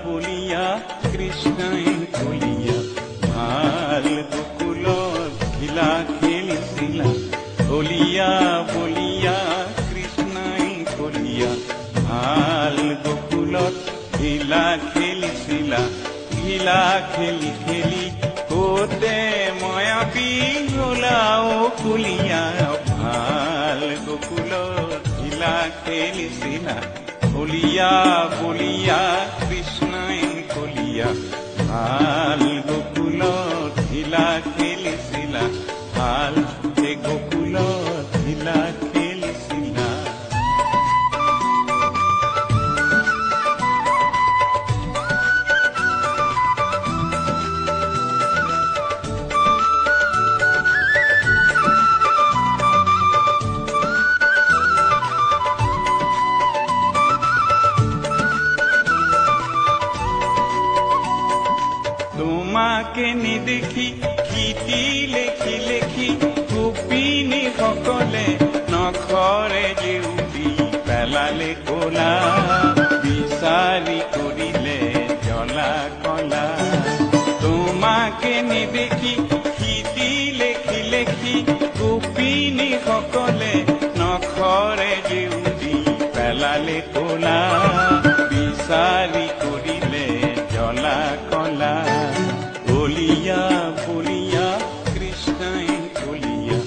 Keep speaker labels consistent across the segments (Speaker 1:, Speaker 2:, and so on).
Speaker 1: বলিয়া কৃষ্ণই কলিয়া ভাল গোকুলত খিলা খেলিছিলা বলিয়া বলিয়া কৃষ্ণই কলিয়া ভাল গোকুলত খিলা খেলিছিলা খিলা খেলি খেলি কোতে মায়াবী হলাও কলিয়া ভাল গোকুলত খিলা খেলিছিলা বলিয়া বলিয়া কৃষ্ণই কলিয়া ভাল গোকুলত খিলা খেলিছিলা ভাল গোকুলত খিলা খেলিছিলা তোমাকে নেদেখি গীতি লেখি লেখি গোপিনী সকলে নখৰে জেউতি পেলালে কলা বিচাৰি কৰিলে জ্বলা কলা তোমাকে নেদেখি গীতি লেখি লেখি গোপিনী সকলে নখৰে জেউতি পেলালে কলা বিচাৰি কৰিলে জ্বলা কলা বলিয়া বলিয়া কৃষ্ণই কলিয়া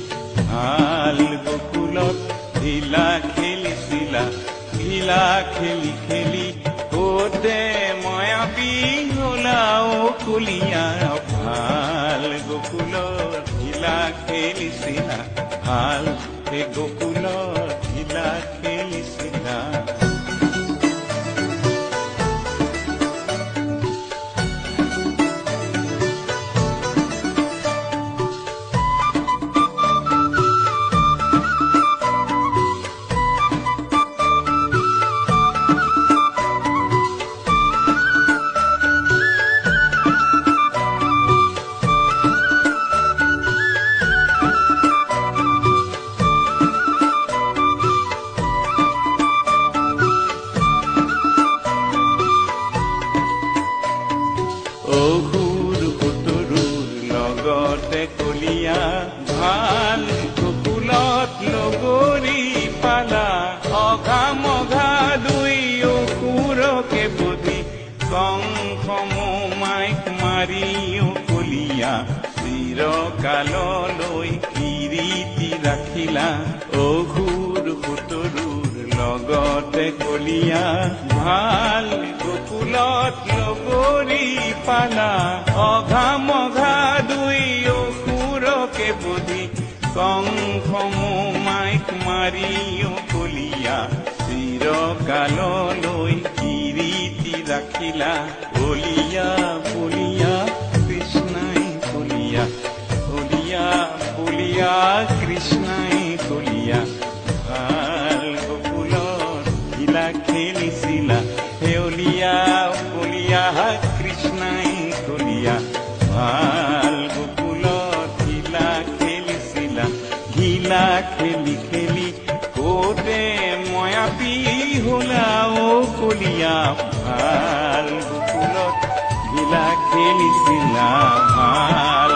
Speaker 1: ভাল গোকুলত ঢিলা খেলিছিলা ঢিলা খেলি খেলি কোতে মায়াবী হলাও কলিয়া ভাল গোকুলত ঢিলা খেলিছিলা ভাল গোকুলত ঢিলা খেলিছিলা কলিয়া ভাল গোকুলত লগৰী পালা অঘা মঘা দুই অসুৰকে বধি কংস মাইক মাৰি কলিয়া চিৰকাললৈ কিৰীতি ৰাখিলা অসুৰ সুতৰুৰ লগতে কলিয়া ভাল গোকুলত লগৰী পালা অঘা মঘা দুই অসুৰকে বধি কংস মাইক মাৰি কলিয়া চিৰকাললৈ কিৰীতি ৰাখিলা বলিয়া বলিয়া কৃষ্ণই কলিয়া বলিয়া বলিয়া কৃষ্ণই কলিয়া ভাল গোকুলত ঢিলা খেলিছিলা হেউলিয়া বলিয়া কৃষ্ণই কলিয়া ভাল গোকুলত ঢিলা খেলিছিলা ঢিলা খেলি খেলি কোতে মায়াবী হলাও কলিয়া ভাল গোকুলত ঢিলা খেলিছিলা ভাল